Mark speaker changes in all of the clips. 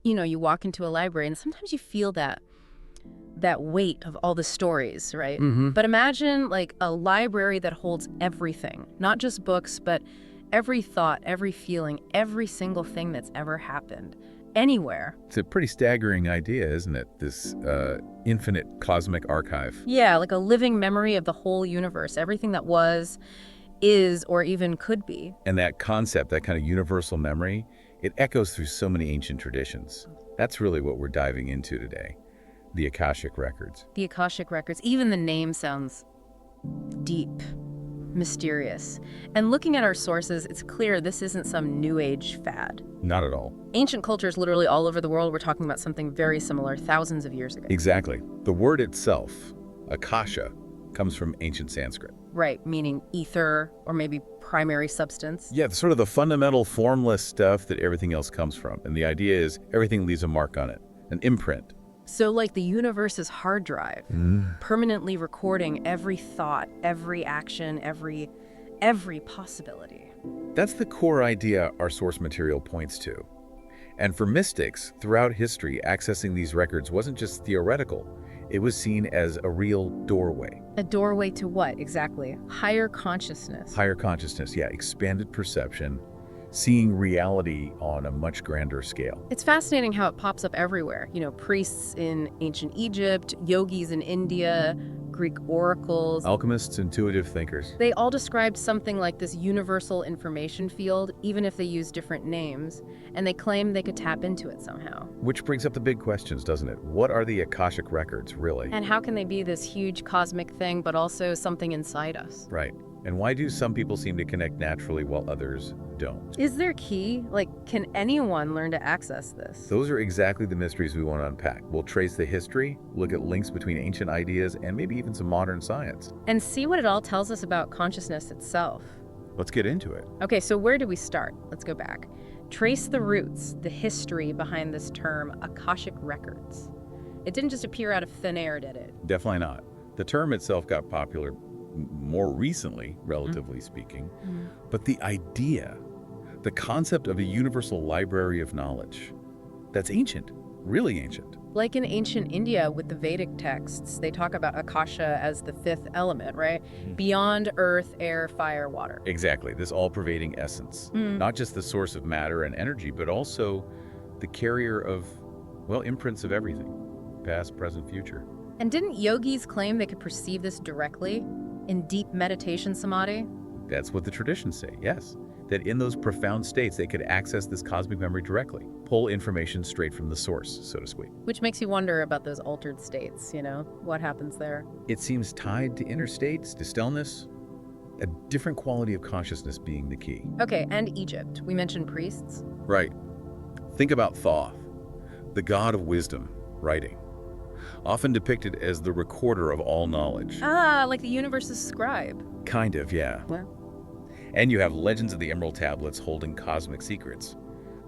Speaker 1: You walk into a library and sometimes you feel that weight of all the stories, right?
Speaker 2: Mm-hmm.
Speaker 1: But imagine like a library that holds everything, not just books, but every thought, every feeling, every single thing that's ever happened, anywhere.
Speaker 2: It's a pretty staggering idea, isn't it? This infinite cosmic archive.
Speaker 1: Yeah, like a living memory of the whole universe, everything that was, is, or even could be.
Speaker 2: And that concept, that kind of universal memory, it echoes through so many ancient traditions. That's really what we're diving into today. The Akashic Records.
Speaker 1: The Akashic Records, even the name sounds deep, mysterious. And looking at our sources, it's clear this isn't some new age fad.
Speaker 2: Not at all.
Speaker 1: Ancient cultures literally all over the world were talking about something very similar thousands of years ago.
Speaker 2: Exactly. The word itself, Akasha, comes from ancient Sanskrit.
Speaker 1: Right, meaning ether or maybe primary substance.
Speaker 2: Yeah, sort of the fundamental formless stuff that everything else comes from. And the idea is everything leaves a mark on it, an imprint.
Speaker 1: So like the universe's hard drive, permanently recording every thought, every action, every possibility.
Speaker 2: That's the core idea our source material points to. And for mystics, throughout history, accessing these records wasn't just theoretical. It was seen as a real doorway.
Speaker 1: A doorway to what, exactly? Higher consciousness.
Speaker 2: Higher consciousness, yeah, expanded perception, seeing reality on a much grander scale.
Speaker 1: It's fascinating how it pops up everywhere. Priests in ancient Egypt, yogis in India, Greek oracles.
Speaker 2: Alchemists, intuitive thinkers.
Speaker 1: They all described something like this universal information field, even if they use different names, and they claim they could tap into it somehow.
Speaker 2: Which brings up the big questions, doesn't it? What are the Akashic Records, really?
Speaker 1: And how can they be this huge cosmic thing, but also something inside us?
Speaker 2: Right. And why do some people seem to connect naturally while others don't?
Speaker 1: Is there key? Like, can anyone learn to access this?
Speaker 2: Those are exactly the mysteries we want to unpack. We'll trace the history, look at links between ancient ideas, and maybe even some modern science.
Speaker 1: And see what it all tells us about consciousness itself.
Speaker 2: Let's get into it.
Speaker 1: Okay, so where do we start? Let's go back. Trace the roots, the history behind this term, Akashic Records. It didn't just appear out of thin air, did it?
Speaker 2: Definitely not. The term itself got popular more recently, relatively speaking, but the idea, the concept of a universal library of knowledge, that's ancient, really ancient.
Speaker 1: Like in ancient India with the Vedic texts, they talk about Akasha as the fifth element, right? Beyond earth, air, fire, water.
Speaker 2: Exactly, this all-pervading essence. Not just the source of matter and energy, but also the carrier of, well, imprints of everything, past, present, future.
Speaker 1: And didn't yogis claim they could perceive this directly in deep meditation samadhi?
Speaker 2: That's what the traditions say, yes. That in those profound states, they could access this cosmic memory directly, pull information straight from the source, so to speak.
Speaker 1: Which makes you wonder about those altered states, what happens there?
Speaker 2: It seems tied to inner states, to stillness, a different quality of consciousness being the key.
Speaker 1: Okay, and Egypt. We mentioned priests.
Speaker 2: Right. Think about Thoth, the god of wisdom, writing, often depicted as the recorder of all knowledge.
Speaker 1: Ah, like the universe's scribe.
Speaker 2: Kind of, yeah.
Speaker 1: Well.
Speaker 2: And you have legends of the Emerald Tablets holding cosmic secrets,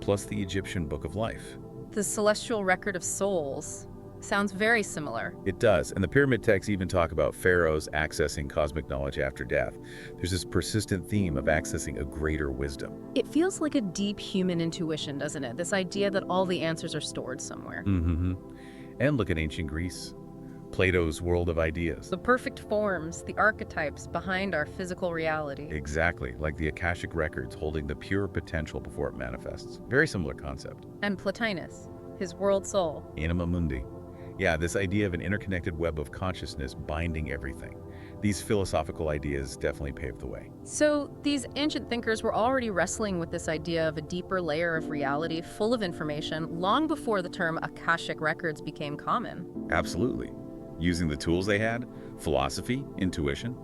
Speaker 2: plus the Egyptian Book of Life.
Speaker 1: The celestial record of souls sounds very similar.
Speaker 2: It does, and the pyramid texts even talk about pharaohs accessing cosmic knowledge after death. There's this persistent theme of accessing a greater wisdom.
Speaker 1: It feels like a deep human intuition, doesn't it? This idea that all the answers are stored somewhere.
Speaker 2: And look at ancient Greece, Plato's world of ideas.
Speaker 1: The perfect forms, the archetypes behind our physical reality.
Speaker 2: Exactly, like the Akashic Records holding the pure potential before it manifests. Very similar concept.
Speaker 1: And Plotinus, his world soul.
Speaker 2: Anima mundi. Yeah, this idea of an interconnected web of consciousness binding everything. These philosophical ideas definitely paved the way.
Speaker 1: So these ancient thinkers were already wrestling with this idea of a deeper layer of reality full of information long before the term Akashic Records became common.
Speaker 2: Absolutely. Using the tools they had, philosophy, intuition.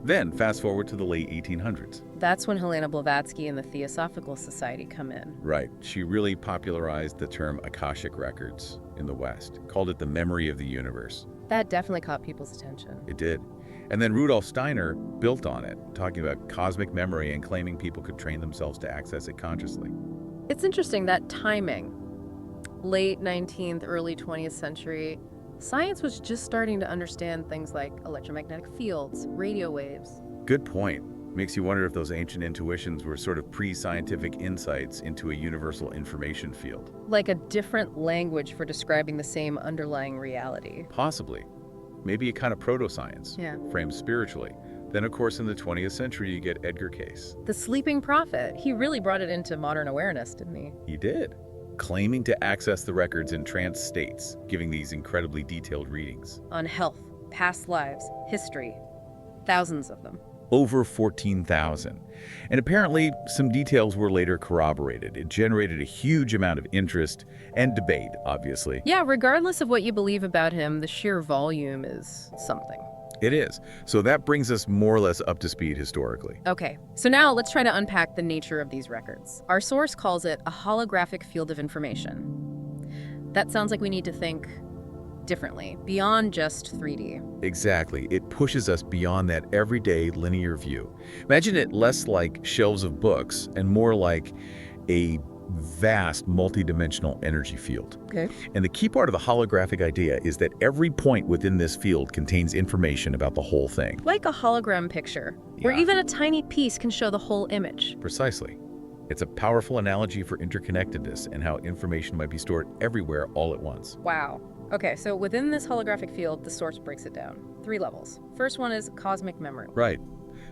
Speaker 2: Then fast forward to the late 1800s.
Speaker 1: That's when Helena Blavatsky and the Theosophical Society come in.
Speaker 2: Right. She really popularized the term Akashic Records in the West, called it the memory of the universe.
Speaker 1: That definitely caught people's attention.
Speaker 2: It did. And then Rudolf Steiner built on it, talking about cosmic memory and claiming people could train themselves to access it consciously.
Speaker 1: It's interesting, that timing. Late 19th, early 20th century, science was just starting to understand things like electromagnetic fields, radio waves.
Speaker 2: Good point. Makes you wonder if those ancient intuitions were sort of pre-scientific insights into a universal information field.
Speaker 1: Like a different language for describing the same underlying reality.
Speaker 2: Possibly. Maybe a kind of proto-science,
Speaker 1: Yeah.
Speaker 2: framed spiritually. Then, of course, in the 20th century, you get Edgar Cayce.
Speaker 1: The sleeping prophet. He really brought it into modern awareness, didn't he?
Speaker 2: He did, claiming to access the records in trance states, giving these incredibly detailed readings.
Speaker 1: On health, past lives, history. Thousands of them.
Speaker 2: Over 14,000. And apparently, some details were later corroborated. It generated a huge amount of interest and debate, obviously.
Speaker 1: Yeah, regardless of what you believe about him, the sheer volume is something.
Speaker 2: It is. So that brings us more or less up to speed historically.
Speaker 1: Okay, so now let's try to unpack the nature of these records. Our source calls it a holographic field of information. That sounds like we need to think differently, beyond just 3D.
Speaker 2: Exactly. It pushes us beyond that everyday linear view. Imagine it less like shelves of books and more like a vast multidimensional energy field.
Speaker 1: Okay.
Speaker 2: And the key part of the holographic idea is that every point within this field contains information about the whole thing.
Speaker 1: Like a hologram picture, where
Speaker 2: Yeah.
Speaker 1: even a tiny piece can show the whole image.
Speaker 2: Precisely. It's a powerful analogy for interconnectedness and how information might be stored everywhere all at once.
Speaker 1: Wow. Okay, so within this holographic field, the source breaks it down. 3 levels. First one is cosmic memory.
Speaker 2: Right.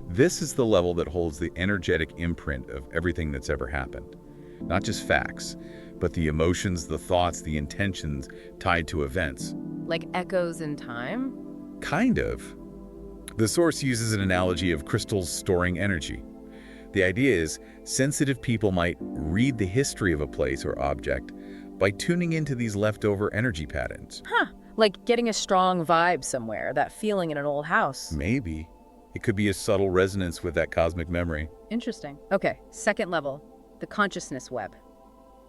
Speaker 2: This is the level that holds the energetic imprint of everything that's ever happened. Not just facts, but the emotions, the thoughts, the intentions tied to events.
Speaker 1: Like echoes in time?
Speaker 2: Kind of. The source uses an analogy of crystals storing energy. The idea is sensitive people might read the history of a place or object by tuning into these leftover energy patterns.
Speaker 1: Huh. Like getting a strong vibe somewhere, that feeling in an old house.
Speaker 2: Maybe. It could be a subtle resonance with that cosmic memory.
Speaker 1: Interesting. Okay, second level, the consciousness web.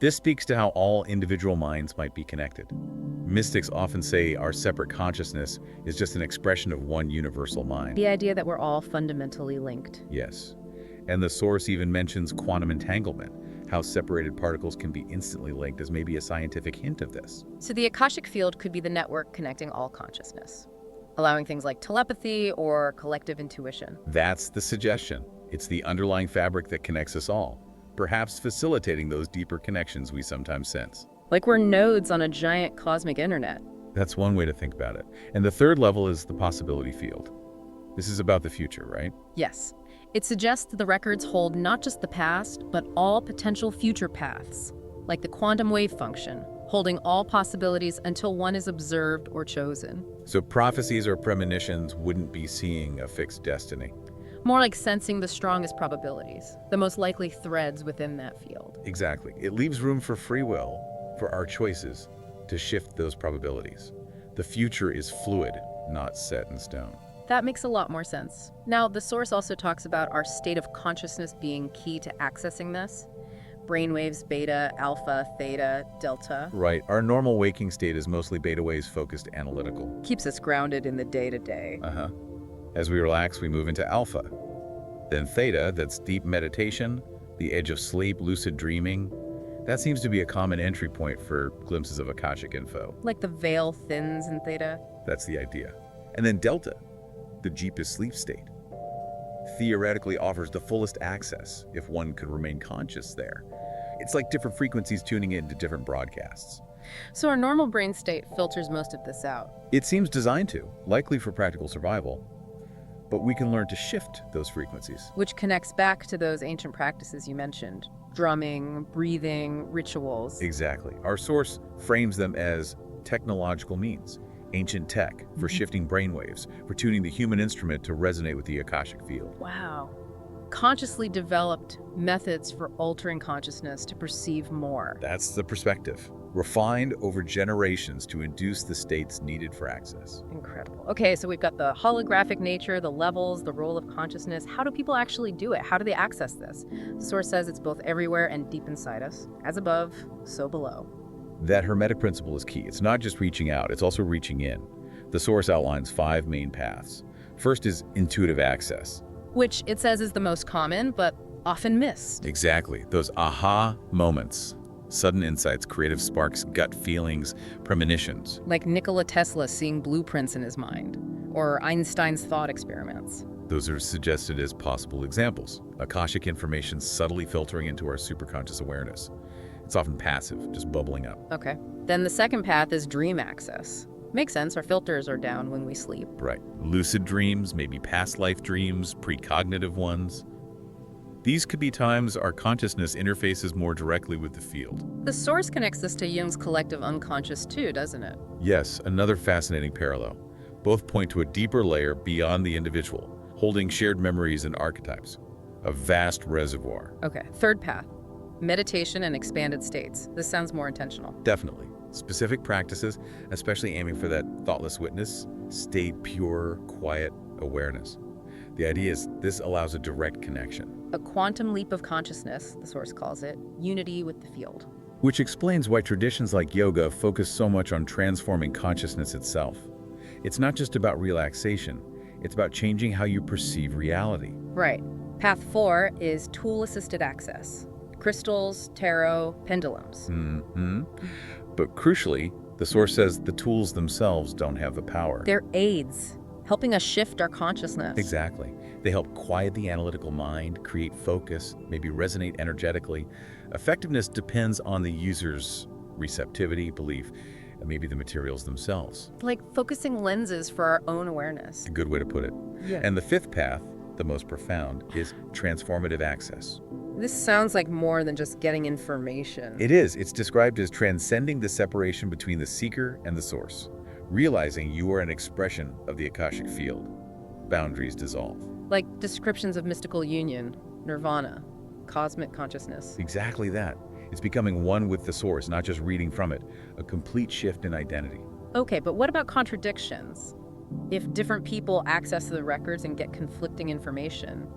Speaker 2: This speaks to how all individual minds might be connected. Mystics often say our separate consciousness is just an expression of one universal mind.
Speaker 1: The idea that we're all fundamentally linked.
Speaker 2: Yes. And the source even mentions quantum entanglement, how separated particles can be instantly linked as maybe a scientific hint of this.
Speaker 1: So the Akashic field could be the network connecting all consciousness, allowing things like telepathy or collective intuition.
Speaker 2: That's the suggestion. It's the underlying fabric that connects us all, perhaps facilitating those deeper connections we sometimes sense.
Speaker 1: Like we're nodes on a giant cosmic internet.
Speaker 2: That's one way to think about it. And the third level is the possibility field. This is about the future, right?
Speaker 1: Yes. It suggests the records hold not just the past, but all potential future paths, like the quantum wave function, holding all possibilities until one is observed or chosen.
Speaker 2: So prophecies or premonitions wouldn't be seeing a fixed destiny.
Speaker 1: More like sensing the strongest probabilities, the most likely threads within that field.
Speaker 2: Exactly. It leaves room for free will, for our choices, to shift those probabilities. The future is fluid, not set in stone.
Speaker 1: That makes a lot more sense. Now, the source also talks about our state of consciousness being key to accessing this. Brainwaves, beta, alpha, theta, delta.
Speaker 2: Right. Our normal waking state is mostly beta waves focused analytical.
Speaker 1: Keeps us grounded in the day-to-day.
Speaker 2: As we relax, we move into alpha. Then theta, that's deep meditation, the edge of sleep, lucid dreaming. That seems to be a common entry point for glimpses of Akashic info.
Speaker 1: Like the veil thins in theta.
Speaker 2: That's the idea. And then delta, the deepest sleep state, theoretically offers the fullest access if one could remain conscious there. It's like different frequencies tuning into different broadcasts.
Speaker 1: So our normal brain state filters most of this out.
Speaker 2: It seems designed to, likely for practical survival, but we can learn to shift those frequencies.
Speaker 1: Which connects back to those ancient practices you mentioned. Drumming, breathing, rituals.
Speaker 2: Exactly. Our source frames them as technological means. Ancient tech for shifting brainwaves, for tuning the human instrument to resonate with the Akashic field.
Speaker 1: Wow. Consciously developed methods for altering consciousness to perceive more.
Speaker 2: That's the perspective. Refined over generations to induce the states needed for access.
Speaker 1: Incredible. Okay, so we've got the holographic nature, the levels, the role of consciousness. How do people actually do it? How do they access this? The source says it's both everywhere and deep inside us. As above, so below.
Speaker 2: That hermetic principle is key. It's not just reaching out, it's also reaching in. The source outlines 5 main paths. First is intuitive access.
Speaker 1: Which it says is the most common, but often missed.
Speaker 2: Exactly. Those aha moments. Sudden insights, creative sparks, gut feelings, premonitions.
Speaker 1: Like Nikola Tesla seeing blueprints in his mind, or Einstein's thought experiments.
Speaker 2: Those are suggested as possible examples. Akashic information subtly filtering into our superconscious awareness. It's often passive, just bubbling up.
Speaker 1: Okay. Then the second path is dream access. Makes sense, our filters are down when we sleep.
Speaker 2: Right. Lucid dreams, maybe past life dreams, precognitive ones. These could be times our consciousness interfaces more directly with the field.
Speaker 1: The source connects this to Jung's collective unconscious too, doesn't it?
Speaker 2: Yes, another fascinating parallel. Both point to a deeper layer beyond the individual, holding shared memories and archetypes. A vast reservoir.
Speaker 1: Okay, third path. Meditation and expanded states. This sounds more intentional.
Speaker 2: Definitely. Specific practices, especially aiming for that thoughtless witness, stayed pure, quiet awareness. The idea is this allows a direct connection.
Speaker 1: A quantum leap of consciousness, the source calls it, unity with the field.
Speaker 2: Which explains why traditions like yoga focus so much on transforming consciousness itself. It's not just about relaxation, it's about changing how you perceive reality.
Speaker 1: Right. Path 4 is tool-assisted access. Crystals, tarot, pendulums.
Speaker 2: But crucially, the source says the tools themselves don't have the power.
Speaker 1: They're aids, helping us shift our consciousness.
Speaker 2: Exactly. They help quiet the analytical mind, create focus, maybe resonate energetically. Effectiveness depends on the user's receptivity, belief, and maybe the materials themselves.
Speaker 1: Like focusing lenses for our own awareness.
Speaker 2: A good way to put it.
Speaker 1: Yeah.
Speaker 2: And the fifth path, the most profound, is transformative access.
Speaker 1: This sounds like more than just getting information.
Speaker 2: It is. It's described as transcending the separation between the seeker and the source, realizing you are an expression of the Akashic field. Boundaries dissolve.
Speaker 1: Like descriptions of mystical union, nirvana, cosmic consciousness.
Speaker 2: Exactly that. It's becoming one with the source, not just reading from it. A complete shift in identity.
Speaker 1: Okay, but what about contradictions? If different people access the records and get conflicting information,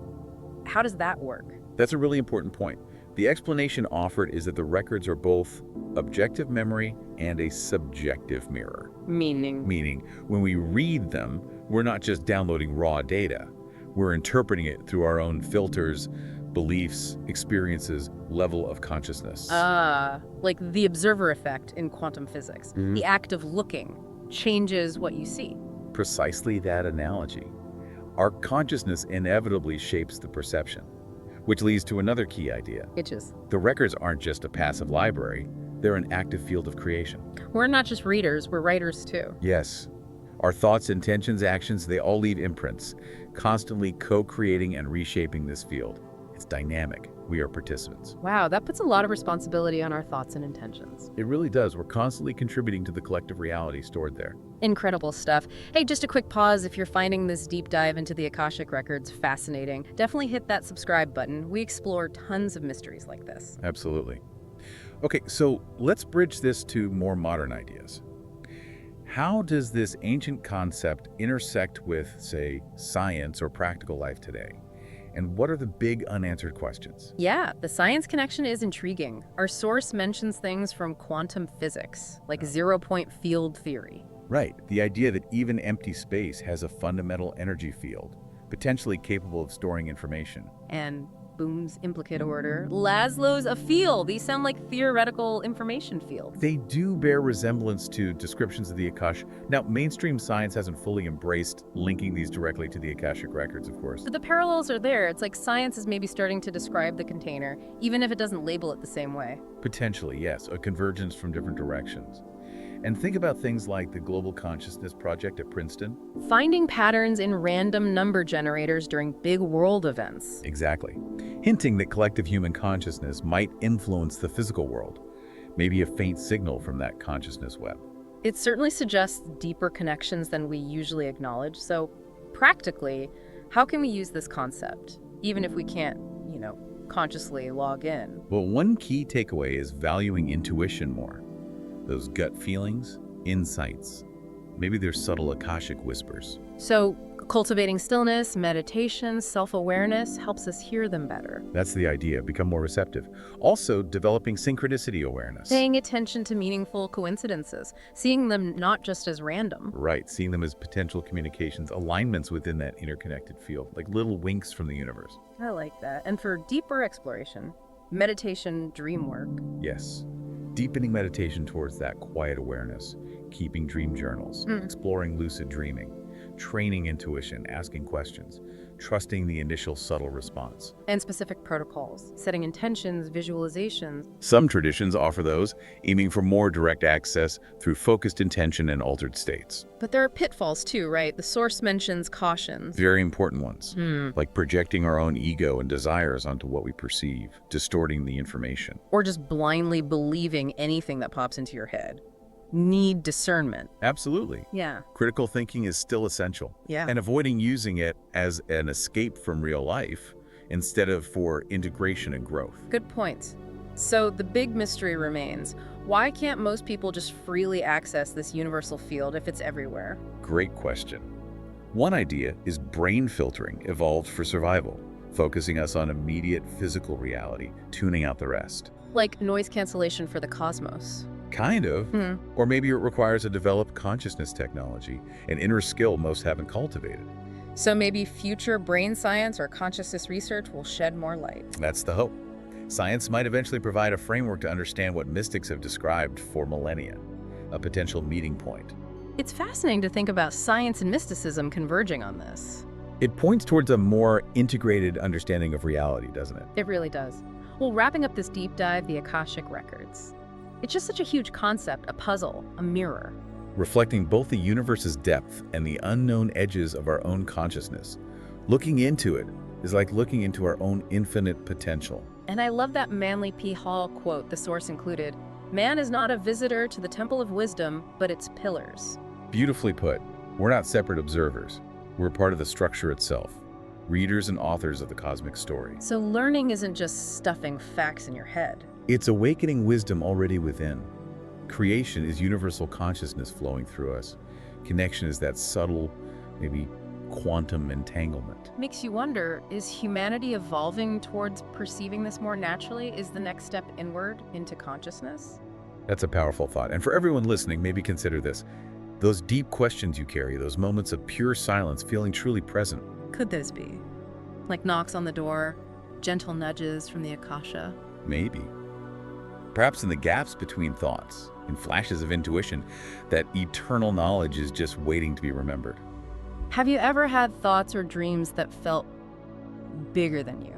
Speaker 1: how does that work?
Speaker 2: That's a really important point. The explanation offered is that the records are both objective memory and a subjective mirror.
Speaker 1: Meaning,
Speaker 2: when we read them, we're not just downloading raw data. We're interpreting it through our own filters, beliefs, experiences, level of consciousness.
Speaker 1: like the observer effect in quantum physics. The act of looking changes what you see.
Speaker 2: Precisely that analogy. Our consciousness inevitably shapes the perception, which leads to another key idea.
Speaker 1: Itches.
Speaker 2: The records aren't just a passive library, they're an active field of creation.
Speaker 1: We're not just readers, we're writers too.
Speaker 2: Yes. Our thoughts, intentions, actions, they all leave imprints, constantly co-creating and reshaping this field. It's dynamic. We are participants.
Speaker 1: Wow, that puts a lot of responsibility on our thoughts and intentions.
Speaker 2: It really does. We're constantly contributing to the collective reality stored there.
Speaker 1: Incredible stuff. Hey, just a quick pause. If you're finding this deep dive into the Akashic Records fascinating, definitely hit that subscribe button. We explore tons of mysteries like this.
Speaker 2: Absolutely. Okay, so let's bridge this to more modern ideas. How does this ancient concept intersect with, say, science or practical life today? And what are the big unanswered questions?
Speaker 1: Yeah, the science connection is intriguing. Our source mentions things from quantum physics, like zero-point field theory.
Speaker 2: Right, the idea that even empty space has a fundamental energy field, potentially capable of storing information.
Speaker 1: And Boom's implicate order, Laszlo's a field. These sound like theoretical information fields.
Speaker 2: They do bear resemblance to descriptions of the Akash. Now, mainstream science hasn't fully embraced linking these directly to the Akashic Records, of course.
Speaker 1: But the parallels are there. It's like science is maybe starting to describe the container, even if it doesn't label it the same way.
Speaker 2: Potentially, yes, a convergence from different directions. And think about things like the Global Consciousness Project at Princeton.
Speaker 1: Finding patterns in random number generators during big world events.
Speaker 2: Exactly. Hinting that collective human consciousness might influence the physical world. Maybe a faint signal from that consciousness web.
Speaker 1: It certainly suggests deeper connections than we usually acknowledge. So, practically, how can we use this concept, even if we can't, consciously log in?
Speaker 2: Well, one key takeaway is valuing intuition more. Those gut feelings, insights. Maybe they're subtle Akashic whispers.
Speaker 1: So, cultivating stillness, meditation, self-awareness helps us hear them better.
Speaker 2: That's the idea, become more receptive. Also, developing synchronicity awareness.
Speaker 1: Paying attention to meaningful coincidences, seeing them not just as random.
Speaker 2: Right, seeing them as potential communications, alignments within that interconnected field, like little winks from the universe.
Speaker 1: I like that. And for deeper exploration, meditation, dream work.
Speaker 2: Yes. Deepening meditation towards that quiet awareness, keeping dream journals, exploring lucid dreaming, training intuition, asking questions, trusting the initial subtle response.
Speaker 1: And specific protocols, setting intentions, visualizations.
Speaker 2: Some traditions offer those, aiming for more direct access through focused intention and altered states.
Speaker 1: But there are pitfalls too, right? The source mentions cautions.
Speaker 2: Very important ones, like projecting our own ego and desires onto what we perceive, distorting the information.
Speaker 1: Or just blindly believing anything that pops into your head. Need discernment.
Speaker 2: Absolutely.
Speaker 1: Yeah.
Speaker 2: Critical thinking is still essential.
Speaker 1: Yeah.
Speaker 2: And avoiding using it as an escape from real life instead of for integration and growth.
Speaker 1: Good point. So the big mystery remains. Why can't most people just freely access this universal field if it's everywhere?
Speaker 2: Great question. One idea is brain filtering evolved for survival, focusing us on immediate physical reality, tuning out the rest.
Speaker 1: Like noise cancellation for the cosmos.
Speaker 2: Kind of. Or maybe it requires a developed consciousness technology, an inner skill most haven't cultivated.
Speaker 1: So maybe future brain science or consciousness research will shed more light.
Speaker 2: That's the hope. Science might eventually provide a framework to understand what mystics have described for millennia, a potential meeting point.
Speaker 1: It's fascinating to think about science and mysticism converging on this.
Speaker 2: It points towards a more integrated understanding of reality, doesn't it?
Speaker 1: It really does. Well, wrapping up this deep dive, the Akashic Records. It's just such a huge concept, a puzzle, a mirror.
Speaker 2: Reflecting both the universe's depth and the unknown edges of our own consciousness. Looking into it is like looking into our own infinite potential.
Speaker 1: And I love that Manly P. Hall quote, the source included, "Man is not a visitor to the temple of wisdom, but its pillars."
Speaker 2: Beautifully put. We're not separate observers. We're part of the structure itself, readers and authors of the cosmic story.
Speaker 1: So learning isn't just stuffing facts in your head.
Speaker 2: It's awakening wisdom already within. Creation is universal consciousness flowing through us. Connection is that subtle, maybe quantum entanglement.
Speaker 1: Makes you wonder, is humanity evolving towards perceiving this more naturally? Is the next step inward into consciousness?
Speaker 2: That's a powerful thought. And for everyone listening, maybe consider this. Those deep questions you carry, those moments of pure silence, feeling truly present.
Speaker 1: Could those be? Like knocks on the door, gentle nudges from the Akasha?
Speaker 2: Maybe. Perhaps in the gaps between thoughts, in flashes of intuition, that eternal knowledge is just waiting to be remembered.
Speaker 1: Have you ever had thoughts or dreams that felt bigger than you?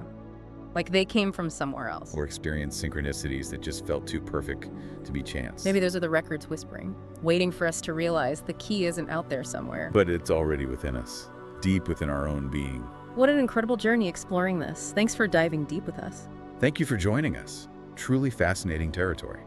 Speaker 1: Like they came from somewhere else?
Speaker 2: Or experienced synchronicities that just felt too perfect to be chance.
Speaker 1: Maybe those are the records whispering, waiting for us to realize the key isn't out there somewhere.
Speaker 2: But it's already within us, deep within our own being.
Speaker 1: What an incredible journey exploring this. Thanks for diving deep with us.
Speaker 2: Thank you for joining us. Truly fascinating territory.